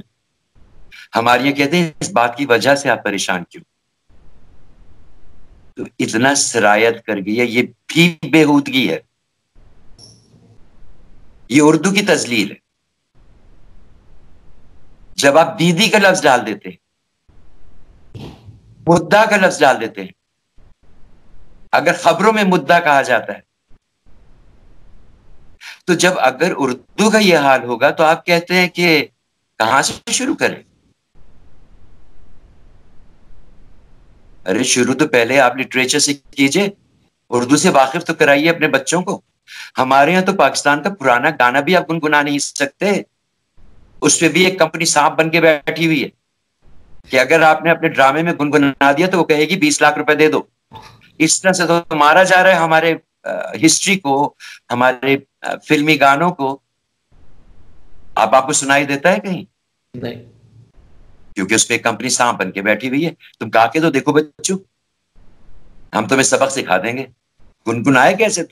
हमारे यहाँ कहते हैं इस बात की वजह से आप परेशान क्यों? तो इतना सरायत कर गई है, ये भी बेहूदगी है, ये उर्दू की तजलील है। जब आप दीदी का लफ्ज डाल देते हैं, मुद्दा का लफ्ज डाल देते हैं, अगर खबरों में मुद्दा कहा जाता है, तो जब अगर उर्दू का यह हाल होगा तो आप कहते हैं कि कहां से शुरू करें? अरे शुरू तो पहले आप लिटरेचर से कीजिए, उर्दू से वाकिफ तो कराइए अपने बच्चों को। हमारे यहाँ तो पाकिस्तान का पुराना गाना भी आप गुनगुना नहीं सकते, उसमें भी एक कंपनी सांप बन के बैठी हुई है कि अगर आपने अपने ड्रामे में गुनगुना दिया तो वो कहेगी 20 लाख रुपए दे दो। इस तरह से तो मारा जा रहा है हमारे हिस्ट्री को, हमारे फिल्मी गानों को। अब आपको सुनाई देता है कहीं? नहीं, क्योंकि उसपे एक कंपनी सांप बन के बैठी हुई है। तुम गा के तो देखो बच्चों, हम तुम्हें सबक सिखा देंगे। गुनगुनाए कैसे?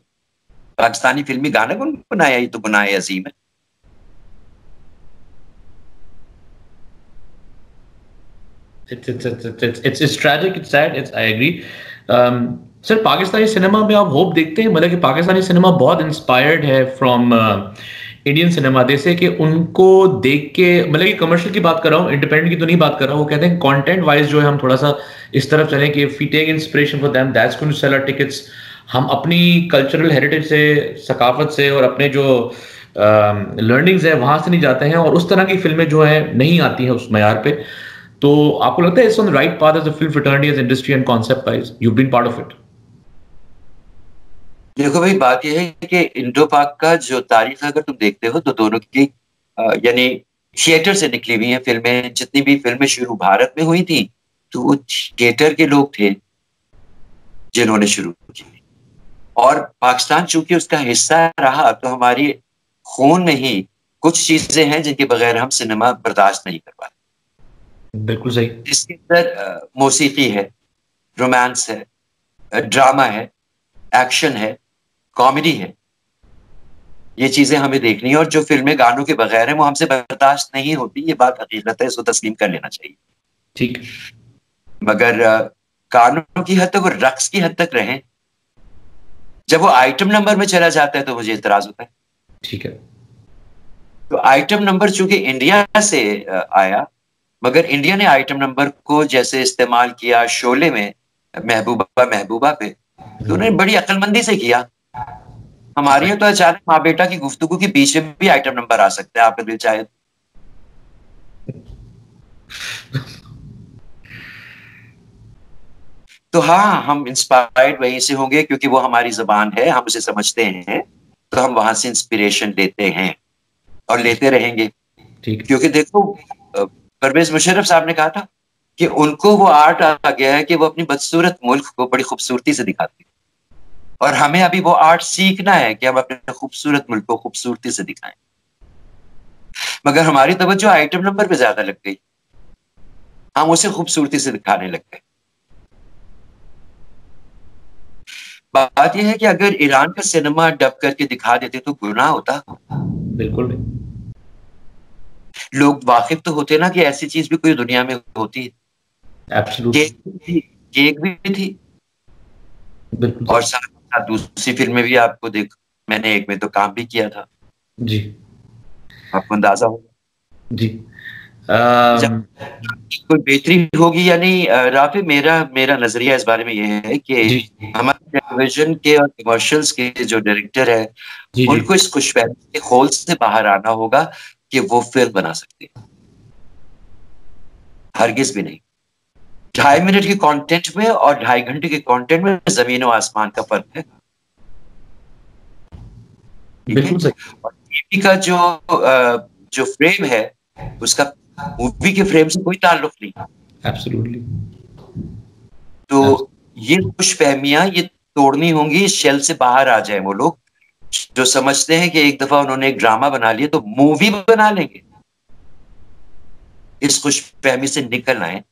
पाकिस्तानी फिल्मी गाना गुनगुनाया, ये तो गुनाह अजीम है। It's tragic, it's sad, I agree. Sir Pakistani cinema में आप होप देखते हैं? मतलब कि पाकिस्तानी सिनेमा बहुत इंस्पायर्ड है फ्रॉम इंडियन सिनेमा, जैसे कि उनको देख के, मतलब कि कमर्शियल की बात कर रहा हूँ, इंडिपेंडेंट की तो नहीं बात कर रहा हूँ। वो कहते हैं कंटेंट वाइज जो है हम थोड़ा सा इस तरफ चलें कि if we take inspiration for them that's going to sell our tickets. हम अपनी कल्चरल हेरिटेज से, सकाफत से और अपने जो लर्निंग्स है वहां से नहीं जाते हैं, और उस तरह की फिल्में जो है नहीं आती हैं उस मयार पे। तो आपको लगता है it's on the right path as a film fraternity, as industry and concept wise you been part of it? देखो भाई, बात यह है कि इंडो पाक का जो तारीख अगर तुम देखते हो तो दोनों की यानी थिएटर से निकली हुई हैं फिल्में। जितनी भी फिल्में शुरू भारत में हुई थी तो वो थिएटर के लोग थे जिन्होंने शुरू की। और पाकिस्तान चूंकि उसका हिस्सा रहा तो हमारी खून में ही कुछ चीजें हैं जिनके बगैर हम सिनेमा बर्दाश्त नहीं कर पाते। बिल्कुल सही। इसके अंदर मौसीकी है, रोमांस है, ड्रामा है, एक्शन है, कॉमेडी है। ये चीजें हमें देखनी है, और जो फिल्में गानों के बगैर हैं वो हमसे बर्दाश्त नहीं होती। ये बात हकीकत है, इसको तस्लीम कर लेना चाहिए। ठीक। मगर गानों की हद तक और रक्स की हद तक रहें। जब वो आइटम नंबर में चला जाता है तो मुझे इतराज होता है। ठीक है। तो आइटम नंबर चूंकि इंडिया से आया, मगर इंडिया ने आइटम नंबर को जैसे इस्तेमाल किया शोले में महबूबा महबूबा पे, तो उन्होंने बड़ी अक्लमंदी से किया। हमारे यहाँ तो अचानक माँ बेटा की गुफ्तगू के बीच में भी आइटम नंबर आ सकता है, आपका दिल चाहे। तो हाँ, हम इंस्पायर्ड वहीं से होंगे क्योंकि वो हमारी जबान है, हम उसे समझते हैं, तो हम वहां से इंस्पिरेशन लेते हैं और लेते रहेंगे। ठीक। क्योंकि देखो परवेज मुशर्रफ साहब ने कहा था कि उनको वो आर्ट आ गया है कि वो अपनी बदसूरत मुल्क को बड़ी खूबसूरती से दिखाते हैं, और हमें अभी वो आर्ट सीखना है कि हम अपने खूबसूरत मुल्क को खूबसूरती से दिखाएं। मगर हमारी तवज्जो आइटम नंबर पे ज्यादा लग गई, हम उसे खूबसूरती से दिखाने लग गए। बात यह है कि अगर ईरान का सिनेमा डब करके दिखा देते तो गुनाह होता? बिल्कुल नहीं। लोग वाकिफ तो होते ना कि ऐसी चीज भी कोई दुनिया में होती है। केक भी थी, बिल्कुल। और साथ दूसरी फिल्में भी आपको देख, मैंने एक में तो काम भी किया था जी, आपको अंदाजा होगा। जी। जब कोई बेहतरी होगी या नहीं, राफी, मेरा नजरिया इस बारे में यह है कि हमारे टेलीविजन के और कमर्शियल्स के जो डायरेक्टर है, जी जी उनको इस खुशफहमी के होल से बाहर आना होगा कि वो फिल्म बना सकते हैं। हरगिज भी नहीं। 2.5 मिनट के कंटेंट में और 2.5 घंटे के कंटेंट में जमीन और आसमान का फर्क है। ठीक है। बिल्कुल सही। और टीवी का जो फ्रेम है, उसका मूवी के फ्रेम से कोई ताल्लुक नहीं। एब्सोल्युटली। तो ये खुशफहमियां ये तोड़नी होंगी, शेल से बाहर आ जाए वो लोग जो समझते हैं कि एक दफा उन्होंने एक ड्रामा बना लिया तो मूवी बना लेंगे। इस खुशफहमी से निकल आए,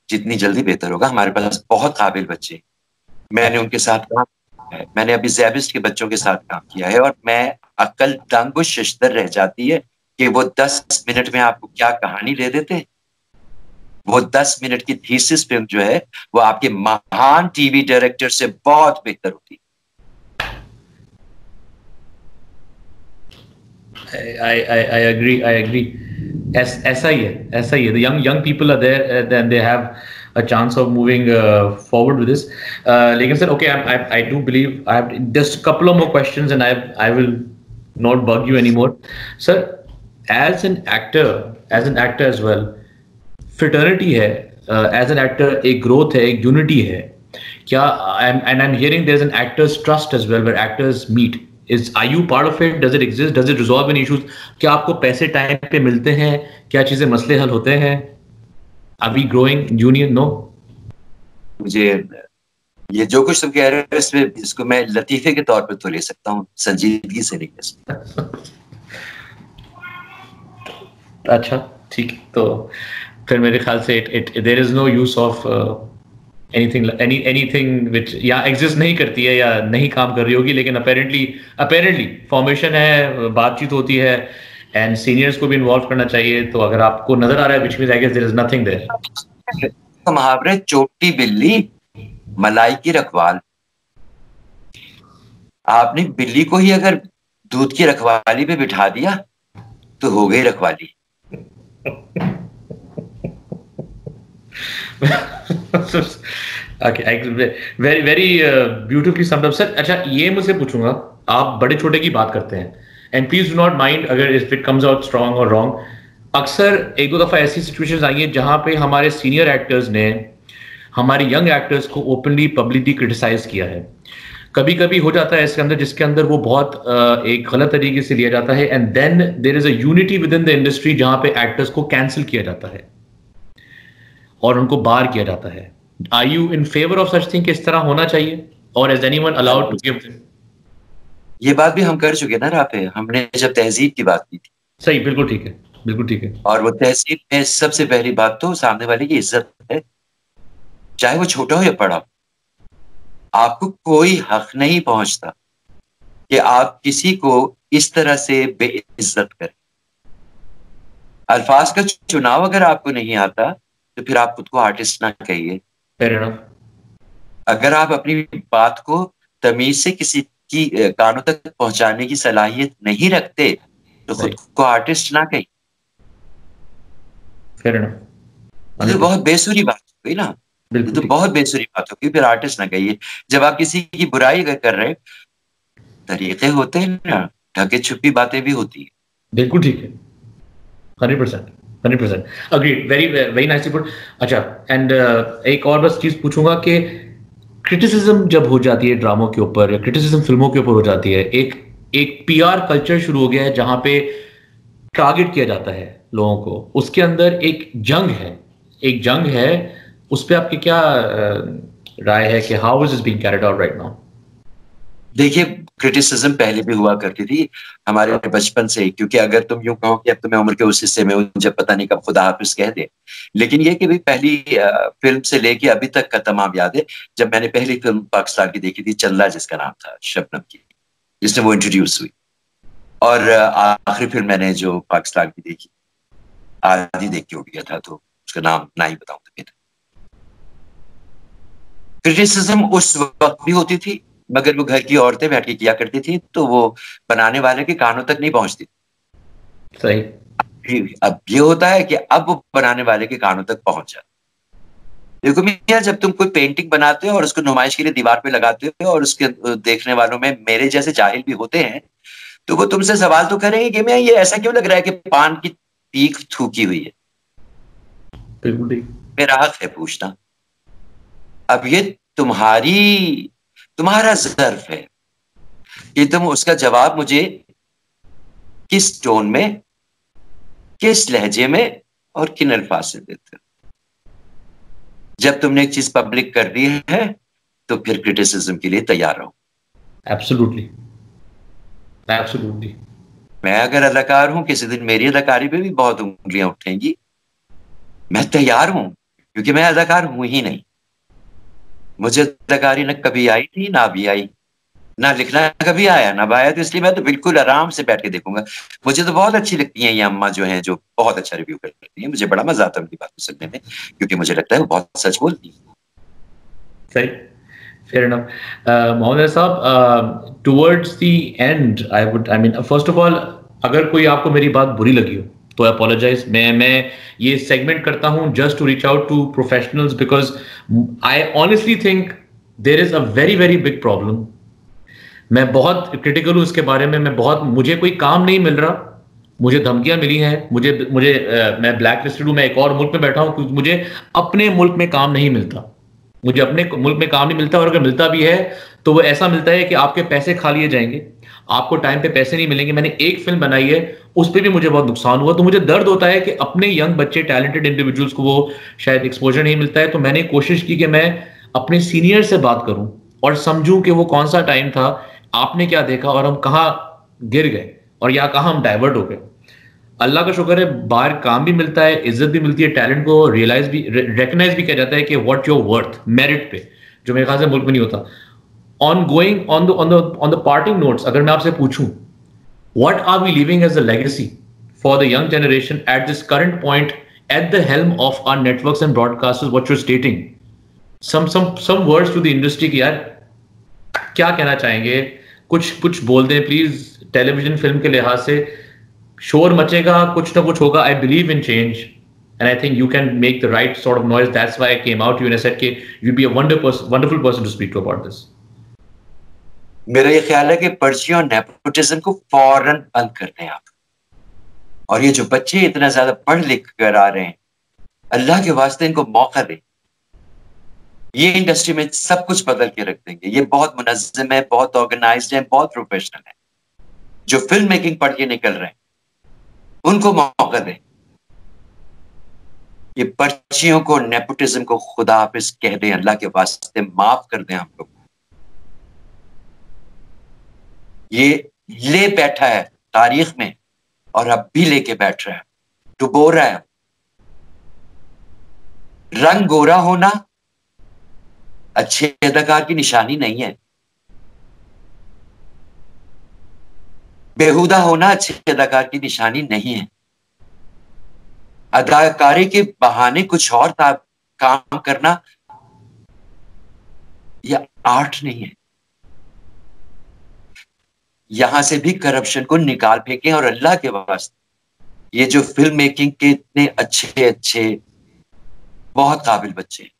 जितनी जल्दी बेहतर होगा। हमारे पास बहुत काबिल बच्चे, मैंने उनके साथ काम किया है। मैंने अभी ज़ैबिस्ट के बच्चों के साथ काम किया है और मैं अक्ल दंग शशदर रह जाती है कि वो 10 मिनट में आपको क्या कहानी दे देते। वो 10 मिनट की थीसिस फिल्म जो है वो आपके महान टीवी डायरेक्टर से बहुत बेहतर होती है। I agree. ऐसा ही है. The young people are there, then they have a chance of moving forward with this. लेकिन sir, okay, I do believe I have just a couple of more questions, and I will not bug you anymore, sir. As an actor as well, fraternity है, as an actor एक growth है, एक unity है. क्या I'm hearing there's an actors trust as well where actors meet. Are you part of it? Does it exist? Does it resolve any issues? क्या आपको पैसे टाइम पे मिलते हैं? क्या चीजें मसले हल होते हैं? Are we growing union? No. मुझे ये जो कुछ तुम कह रहे हो इसको मैं लतीफे के तौर पे तो ले सकता हूँ, संजीदगी से नहीं ले सकता। अच्छा, ठीक है। तो फिर मेरे ख्याल से there is no use of anything which या एग्जिस्ट नहीं करती है या नहीं काम कर रही होगी, लेकिन अपेरेंटली फॉर्मेशन है, बातचीत होती है, एंड सीनियर्स को भी इन्वॉल्व करना चाहिए। तो अगर आपको नजर आ रहा है which means I guess there is nothing there. मुहावरे चोटी बिल्ली मलाई की रखवाल। आपने बिल्ली को ही अगर दूध की रखवाली पे बिठा दिया तो हो गई रखवाली। Okay, very beautifully summed up, sir. अच्छा, ये मुझसे पूछूंगा, आप बड़े छोटे की बात करते हैं, and please do not mind अगर if it comes out strong और रॉन्ग। अक्सर एक दो दफा ऐसी सिचुएशंस आई हैं जहां पे हमारे सीनियर एक्टर्स ने हमारे यंग एक्टर्स को ओपनली पब्लिकली क्रिटिसाइज किया है। कभी कभी हो जाता है इसके अंदर जिसके अंदर वो बहुत एक गलत तरीके से लिया जाता है, and then there is a unity within the industry जहां पे एक्टर्स को कैंसिल किया जाता है और उनको बार किया जाता है। Are you in favor of such thing? किस तरह होना चाहिए? Or is anyone allowed to give them? ये बात भी हम कर चुके ना राफे, हमने जब तहजीब की बात की थी। सही, बिल्कुल ठीक है, बिल्कुल ठीक है। और वो तहजीब में सबसे पहली बात तो सामने वाले की इज्जत है, चाहे वो छोटा हो या बड़ा हो। आपको कोई हक नहीं पहुंचता कि आप किसी को इस तरह से बेइज्जत करें। अल्फाज का चुनाव अगर आपको नहीं आता तो फिर आप खुद को आर्टिस्ट ना कहिए। Fair enough. अगर आप अपनी बात को तमीज से किसी की कानों तक पहुंचाने की सलाहियत नहीं रखते तो खुद को आर्टिस्ट ना कहिए। Fair enough. तो बहुत बेसुरी बात हो गई ना, तो बहुत बेसुरी बात होगी, फिर आर्टिस्ट ना कहिए। जब आप किसी की बुराई अगर कर रहे, तरीके होते हैं ना, ढके छुपी बातें भी होती है। बिल्कुल ठीक है, 100% अग्रीड, वेरी नाइसली पुट। अच्छा, एंड एक और बस चीज पूछूंगा कि क्रिटिसिज्म जब हो जाती है ड्रामों के ऊपर या क्रिटिसिज्म फिल्मों के ऊपर हो जाती है, एक पीआर कल्चर शुरू हो गया है जहां पे टारगेट किया जाता है लोगों को। उसके अंदर एक जंग है, उस पर आपकी क्या राय है कि how is this being carried out right now? देखिए, क्रिटिसिज्म पहले भी हुआ करती थी हमारे बचपन से ही, क्योंकि अगर तुम यूं कहो कि अब तो मैं उम्र के उस हिस्से में हूं जब पता नहीं कब खुदा हाफिज कह दे, लेकिन ये कि भाई पहली फिल्म से लेके अभी तक का तमाम याद है। जब मैंने पहली फिल्म पाकिस्तान की देखी थी, चल्ला जिसका नाम था, शबनम की, जिसमें वो इंट्रोड्यूस हुई, और आखिरी फिल्म मैंने जो पाकिस्तान की देखी, आधी देख के उठ गया था, तो उसका नाम नहीं बताऊं तो बेहतर। क्रिटिसिज्म उस वक्त भी होती थी, मगर वो घर की औरतें बैठ के किया करती थी, तो वो बनाने वाले के कानों तक नहीं पहुंचती। सही। अब ये होता है कि अब वो बनाने वाले के कानों तक पहुंच जाता। देखो मियां, जब तुम कोई पेंटिंग बनाते हो और उसको नुमाइश के लिए दीवार पे लगाते हो और उसके देखने वालों में मेरे जैसे जाहिल भी होते हैं, तो वो तुमसे सवाल तो करेंगे कि मियां ये ऐसा क्यों लग रहा है कि पान की पीक थूकी हुई है। बिल्कुल ठीक। मेरा हक है पूछना। अब ये तुम्हारा ज़र्फ है कि तुम उसका जवाब मुझे किस टोन में, किस लहजे में और किन अल्फाज से देते हो। जब तुमने एक चीज पब्लिक कर दी है तो फिर क्रिटिसिज्म के लिए तैयार रहो। Absolutely, absolutely. मैं अगर अदाकार हूं, किसी दिन मेरी अदाकारी पे भी बहुत उंगलियां उठेंगी, मैं तैयार हूं, क्योंकि मैं अदाकार हूं ही नहीं। मुझे अदाकारी न कभी आई थी ना अभी आई, ना लिखना कभी आया ना आया, तो इसलिए मैं तो बिल्कुल आराम से बैठ के देखूंगा। मुझे तो बहुत अच्छी लगती हैं ये अम्मा जो हैं, जो बहुत अच्छा रिव्यू करती हैं। मुझे बड़ा मजा आता है उनकी बात सुनने में, क्योंकि मुझे लगता है वो बहुत सच बोलती हैं। सही, fair enough. Mohammed sahab, towards the end I mean first of all, अगर कोई आपको मेरी बात बुरी लगी हो तो अपोलोजाइज। मैं ये सेगमेंट करता हूं just to reach out to professionals, because I honestly think there is a very very big problem. मैं बहुत क्रिटिकल हूं इसके बारे में। मुझे कोई काम नहीं मिल रहा, मुझे धमकियां मिली हैं, मैं ब्लैक लिस्टेड हूं, मैं एक और मुल्क में बैठा हूं क्योंकि मुझे अपने मुल्क में काम नहीं मिलता। मुझे अपने मुल्क में काम नहीं मिलता, और अगर मिलता भी है तो वो ऐसा मिलता है कि आपके पैसे खा लिए जाएंगे, आपको टाइम पे पैसे नहीं मिलेंगे। मैंने एक फिल्म बनाई है, उस पर भी मुझे बहुत नुकसान हुआ, तो मुझे दर्द होता है कि अपने यंग बच्चे, टैलेंटेड इंडिविजुअल्स को वो शायद एक्सपोजर नहीं मिलता है। तो मैंने कोशिश की कि मैं अपने सीनियर से बात करूं और समझूं कि वो कौन सा टाइम था, आपने क्या देखा और हम कहाँ गिर गए और या कहाँ हम डाइवर्ट हो गए। अल्लाह का शुक्र है, बाहर काम भी मिलता है, इज्जत भी मिलती है, टैलेंट को रिकग्नाइज भी किया जाता है कि व्हाट योर वर्थ, मेरिट पे, जो मेरे ख्याल से मुल्क में नहीं होता। ऑन द पार्टिंग नोट्स, अगर मैं आपसे पूछूं what are we living as a legacy for the young generation at this current point at the helm of our networks and broadcasters, what you are stating, some words to the industry कि यार क्या कहना चाहेंगे, कुछ बोल दें प्लीज। टेलीविजन फिल्म के लिहाज से शोर मचेगा, कुछ ना कुछ होगा। I believe in change and I think you can make the right sort of noise. That's why I came out you and said कि you be a wonderful person to speak to about this. मेरा ये ख्याल है कि पर्चियों और नेपोटिज्म को फौरन बंद कर दें आप। और ये जो बच्चे इतना ज्यादा पढ़ लिख कर आ रहे हैं, अल्लाह के वास्ते इनको मौका दें। ये इंडस्ट्री में सब कुछ बदल के रख देंगे। ये बहुत मुनज़्ज़म है, बहुत ऑर्गेनाइज्ड है, बहुत प्रोफेशनल है। जो फिल्म मेकिंग पढ़ के निकल रहे हैं उनको मौका दें। ये पर्चियों को, नेपोटिज्म को खुदा हाफिज कह दें, अल्लाह के वास्ते माफ कर दें हम लोग। ये ले बैठा है तारीख में और अब भी लेके बैठ रहा है, डुबो रहा है। रंग गोरा होना अच्छे अदाकार की निशानी नहीं है। बेहुदा होना अच्छे अदाकार की निशानी नहीं है। अदाकारी के बहाने कुछ और काम करना यह आर्ट नहीं है। यहां से भी करप्शन को निकाल फेंकें। और अल्लाह के वास्ते ये जो फिल्म मेकिंग के इतने अच्छे अच्छे बहुत काबिल बच्चे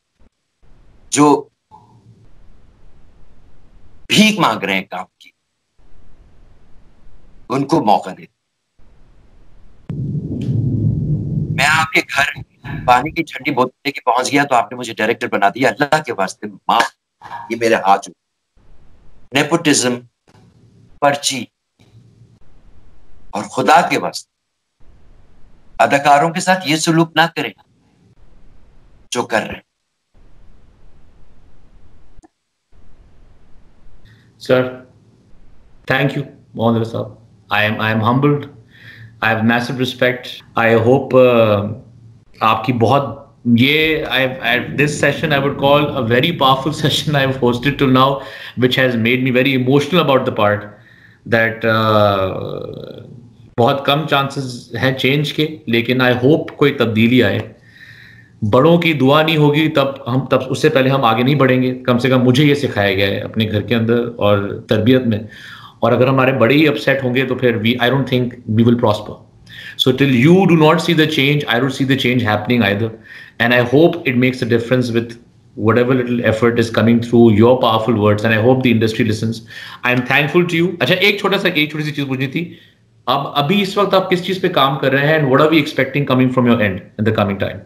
जो भीख मांग रहे हैं काम की, उनको मौका दे। मैं आपके घर पानी की ठंडी बोतल लेके पहुंच गया तो आपने मुझे डायरेक्टर बना दिया। अल्लाह के वास्ते माफ, ये मेरे हाथ। नेपोटिज्म, पर्ची और खुदा के वास्ते अदाकारों के साथ ये सुलूक ना करें जो कर रहे हैं। Sir, thank you, Mohammed Saab. I am humbled. I have massive respect. I hope आपकी बहुत this session I would call a very powerful session I have hosted till now, which has made me very emotional about the part that बहुत कम chances हैं change के, लेकिन I hope कोई तब्दीली आए। बड़ों की दुआ नहीं होगी तब उससे पहले हम आगे नहीं बढ़ेंगे। कम से कम मुझे ये सिखाया गया है अपने घर के अंदर और तरबियत में। और अगर हमारे बड़े ही अपसेट होंगे तो फिर I don't think we will prosper. So till you do not see the change, I don't see the change happening either. And I hope it makes a difference with whatever little effort is coming through your powerful words, and I hope the industry listens. I am thankful to you. अच्छा, एक छोटी सी चीज पूछनी थी. अब अभी इस वक्त आप किस चीज पे काम कर रहे हैं, and what are we expecting coming from your end in the coming time?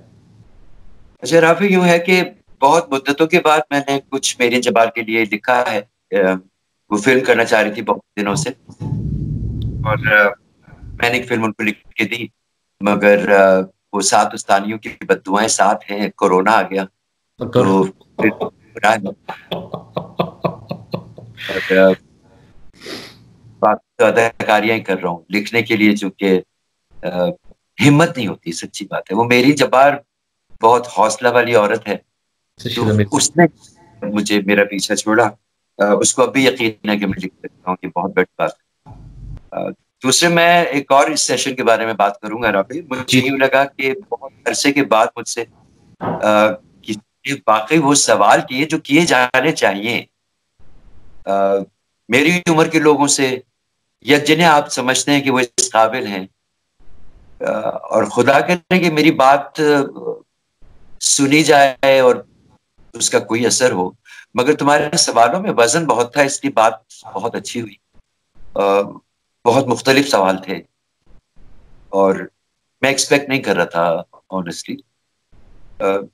अच्छा राफी, यूं है कि बहुत मुद्दतों के बाद मैंने कुछ मेरी जबाल के लिए लिखा है. वो फिल्म करना चाह रही थी बहुत दिनों से, और मैंने एक फिल्म उनको लिख के दी, मगर वो सात उस्तानियों की बद्दुआएं साथ हैं, कोरोना आ गया तो अदाकारियां कर रहा हूँ लिखने के लिए, चूंकि हिम्मत नहीं होती. सच्ची बात है. वो मेरी जबार बहुत हौसला वाली औरत है, तो उसने मुझे मेरा पीछा छोड़ा. उसको अभी यकीन है कि मैं लिख सकता हूँ, कि बहुत बड़ी बात है. दूसरे मैं एक और इस सेशन के बारे में बात करूंगा राफी. मुझे यूं लगा कि बहुत अरसे के बाद मुझसे वाकई वो सवाल किए जो किए जाने चाहिए मेरी उम्र के लोगों से, या जिन्हें आप समझते हैं कि वो इस काबिल हैं, और खुदा करे कि मेरी बात सुनी जाए और उसका कोई असर हो. मगर तुम्हारे सवालों में वजन बहुत था, इसलिए बात बहुत अच्छी हुई. बहुत मुख्तलिफ सवाल थे और मैं एक्सपेक्ट नहीं कर रहा था ऑनेस्टली.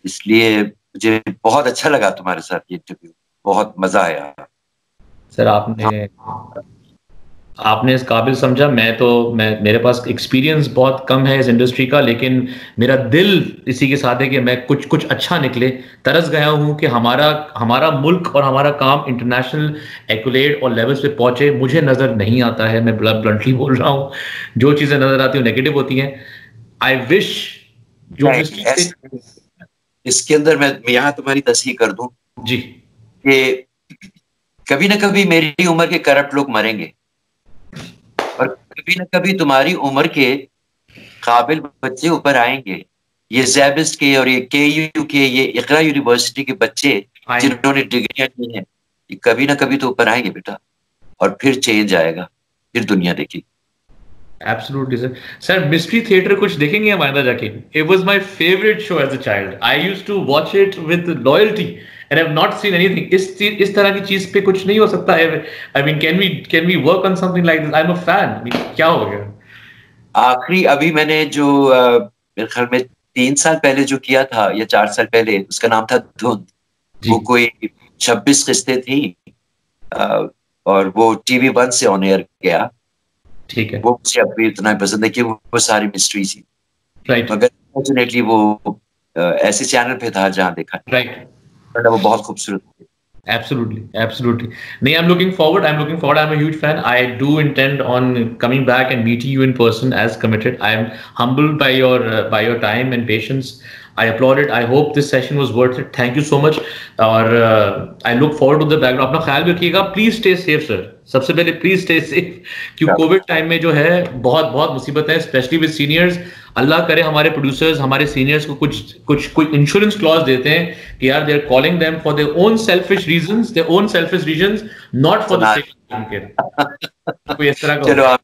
इसलिए मुझे बहुत अच्छा लगा तुम्हारे साथ ये इंटरव्यू. बहुत मजा आया. सर आपने इस काबिल समझा. मेरे पास एक्सपीरियंस बहुत कम है इस इंडस्ट्री का, लेकिन मेरा दिल इसी के साथ है कि मैं कुछ अच्छा निकले. तरस गया हूं कि हमारा मुल्क और हमारा काम इंटरनेशनल एक्युलेट और लेवल्स पे पहुंचे. मुझे नजर नहीं आता है, मैं ब्लंटली बोल रहा हूं. जो चीजें नजर आती हैं नेगेटिव होती हैं. आई विश जो इसके अंदर मैं यहाँ तुम्हारी तस्हीह कर दूं जी, कि कभी ना कभी मेरी उम्र के करप्ट लोग मरेंगे, और कभी ना कभी तुम्हारी उम्र के काबिल बच्चे ऊपर आएंगे. ये ज़ैबिस्ट के और ये KU के, ये इकरा यूनिवर्सिटी के बच्चे जिन्होंने डिग्रियां ली हैं, ये कभी ना कभी तो ऊपर आएंगे बेटा, और फिर चेंज आएगा, फिर दुनिया देखी. Absolutely, sir. Sir, Mystery Theater कुछ देखेंगे हम आइंदा जाके? It was my favorite show as a child. I used to watch it with loyalty, and I've not seen anything. इस तरह की चीज पे कुछ नहीं हो सकता है. I mean, can we work on something like this? I'm a fan. I mean, क्या हो गया? आखिरी अभी मैंने जो मेरे ख्याल में 3 साल पहले जो किया था, या 4 साल पहले, उसका नाम था धुंध. वो कोई 26 किस्तें थी, और वो TV1 से ऑन एयर गया. ठीक है. वो मुझे अभी इतना पसंद है कि वो सारी मिस्ट्री थी. राइट. मगर फॉर्चुनेटली वो ऐसे चैनल पे था जहाँ देखा. राइट. वो बहुत खूबसूरत थी. Absolutely. Nee, I'm looking forward. I'm a huge fan. I do intend on coming back and meeting you in person as committed. I am humbled by your time and patience. I applaud it. I hope this session was worth it. Thank you so much. और I look forward to the background. अपना ख्याल रखिएगा. Please stay safe, sir. सबसे पहले प्लीज स्टे सेफ, क्योंकि कोविड टाइम में जो है बहुत मुसीबत है, स्पेशली विद सीनियर्स. अल्लाह करे हमारे प्रोड्यूसर्स, हमारे सीनियर्स को कुछ इंश्योरेंस क्लॉज देते हैं कि यार they are calling them for their own selfish reasons, not for the sake of care. कोई इस तरह का. चलो आप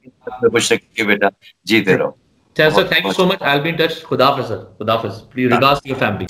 खुश रखिए बेटा, जीते रहो. Sir, thank you so much. I will be in touch. खुदा हाफिज़ सर. खुदा हाफिज़. Please regards to your family.